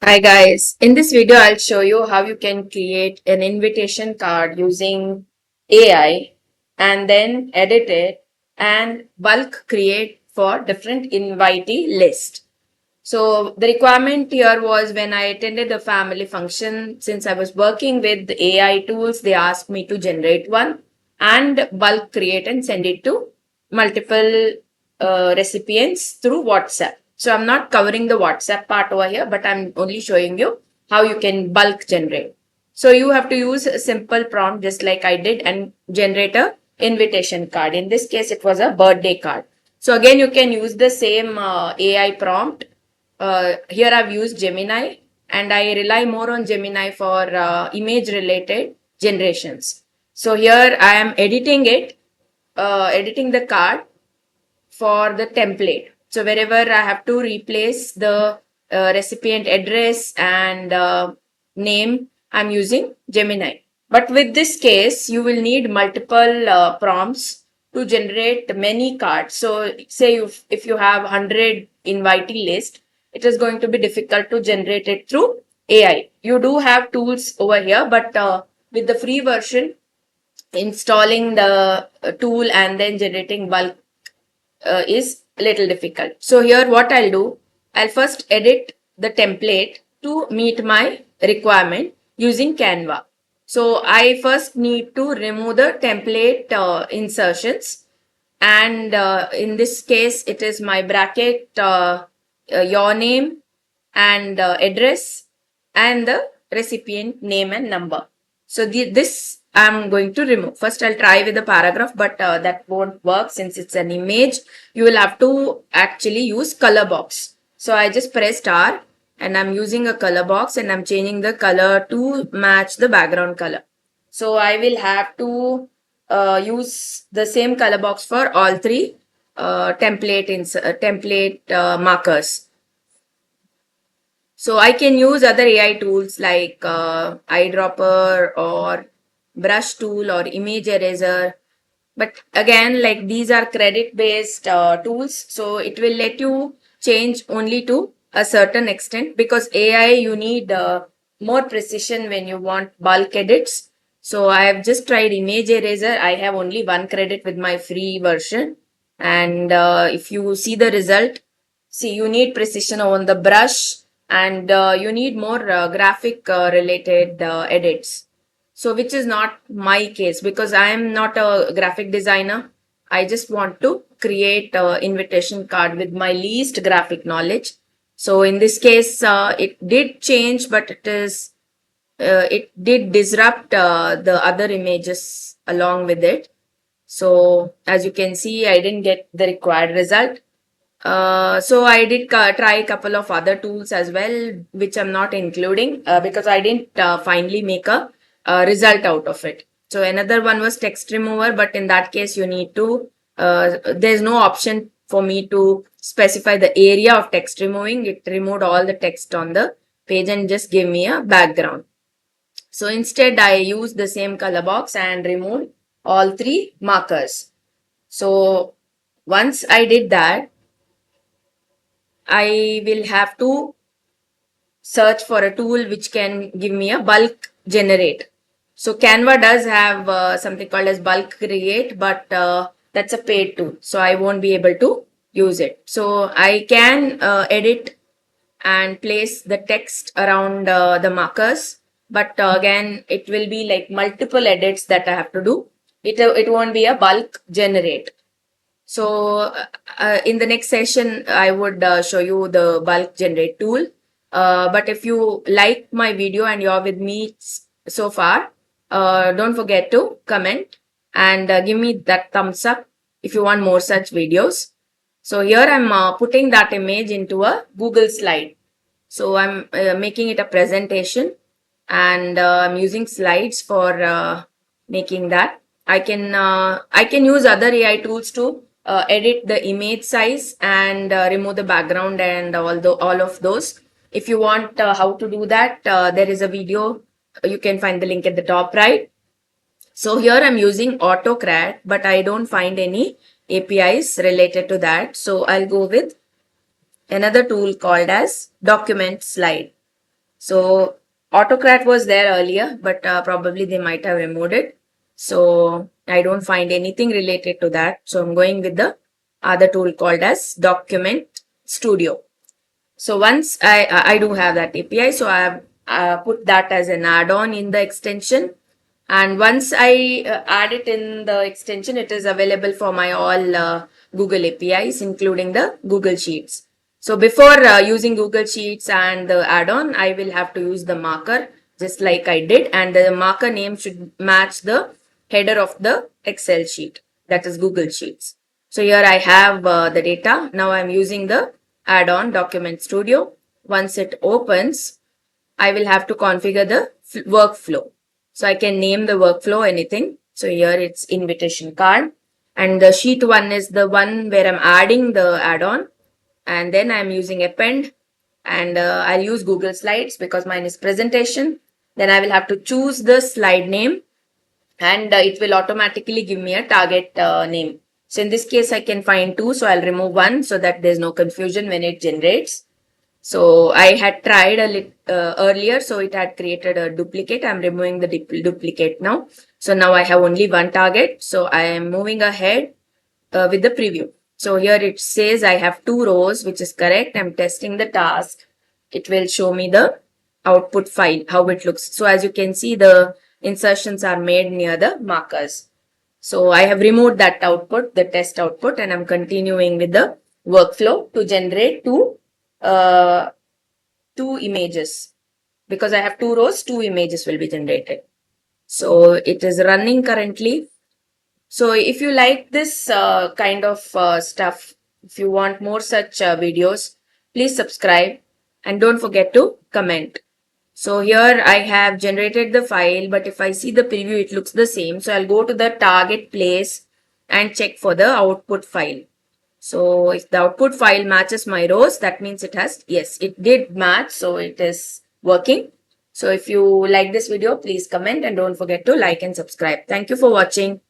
Hi guys, in this video I'll show you how you can create an invitation card using AI and then edit it and bulk create for different invitee list. So the requirement here was when I attended the family function, since I was working with the AI tools, they asked me to generate one and bulk create and send it to multiple recipients through WhatsApp. So I'm not covering the WhatsApp part over here, but I'm only showing you how you can bulk generate. So you have to use a simple prompt just like I did and generate a invitation card. In this case, it was a birthday card. So again, you can use the same AI prompt. Here I've used Gemini and I rely more on Gemini for image related generations. So here I am editing it, editing the card for the template. So wherever I have to replace the recipient address and name, I'm using Gemini. But with this case, you will need multiple prompts to generate many cards. So say if you have 100 invitee list, it is going to be difficult to generate it through AI. You do have tools over here, but with the free version, installing the tool and then generating bulk is a little difficult. So here what I'll do, I'll first edit the template to meet my requirement using Canva. So I first need to remove the template insertions, and in this case it is my bracket, your name and address and the recipient name and number. So this I'm going to remove. First I'll try with the paragraph, but that won't work since it's an image. You will have to actually use color box. So I just pressed R and I'm using a color box and I'm changing the color to match the background color. So I will have to use the same color box for all three template markers. So I can use other AI tools like eyedropper or brush tool or image eraser. But again, like these are credit based tools. So it will let you change only to a certain extent, because AI you need more precision when you want bulk edits. So I have just tried image eraser. I have only one credit with my free version. And if you see the result, see you need precision on the brush and you need more graphic related edits. So which is not my case because I am not a graphic designer. I just want to create an invitation card with my least graphic knowledge. So in this case, it did change, but it did disrupt the other images along with it. So as you can see, I didn't get the required result. So I did try a couple of other tools as well, which I'm not including because I didn't finally make a result out of it. So another one was text remover, but in that case you need to, there's no option for me to specify the area of text removing. It removed all the text on the page and just gave me a background. So instead I used the same color box and removed all three markers. So once I did that, I will have to search for a tool which can give me a bulk generate. So Canva does have something called as bulk create, but that's a paid tool. So I won't be able to use it. So I can edit and place the text around the markers. But again, it will be like multiple edits that I have to do. It won't be a bulk generate. So in the next session, I would show you the bulk generate tool. But if you like my video and you're with me so far, don't forget to comment and give me that thumbs up if you want more such videos. So here I'm putting that image into a Google slide. So I'm making it a presentation and I'm using slides for making that. I can use other AI tools to edit the image size and remove the background and all of those. If you want how to do that, there is a video. You can find the link at the top right. So here I'm using AutoCAD, but I don't find any APIs related to that. So I'll go with another tool called as Document Slide. So AutoCAD was there earlier, but probably they might have removed it. So I don't find anything related to that. So I'm going with the other tool called as Document Studio. So once I do have that API, so I have put that as an add-on in the extension. And once I add it in the extension, it is available for my all Google APIs, including the Google Sheets. So before using Google Sheets and the add-on, I will have to use the marker just like I did. And the marker name should match the header of the Excel sheet, that is Google Sheets. So here I have the data. Now I'm using the add-on Document Studio. Once it opens, I will have to configure the workflow. So I can name the workflow anything. So here it's invitation card. And the sheet one is the one where I'm adding the add-on. And then I'm using append. And I'll use Google Slides because mine is presentation. Then I will have to choose the slide name. And it will automatically give me a target name. So in this case, I can find two. So I'll remove one so that there's no confusion when it generates. So I had tried a little earlier, so it had created a duplicate. I'm removing the duplicate now. So now I have only one target. So I am moving ahead with the preview. So here it says I have two rows, which is correct. I'm testing the task. It will show me the output file, how it looks. So as you can see, the insertions are made near the markers. So I have removed that output, the test output, and I'm continuing with the workflow to generate two images. Because I have two rows, two images will be generated. So it is running currently. So if you like this kind of stuff, if you want more such videos, please subscribe and don't forget to comment. So here I have generated the file, but if I see the preview, it looks the same. So I'll go to the target place and check for the output file. So if the output file matches my rows, that means it has, yes, it did match. So it is working. So if you like this video, please comment and don't forget to like and subscribe. Thank you for watching.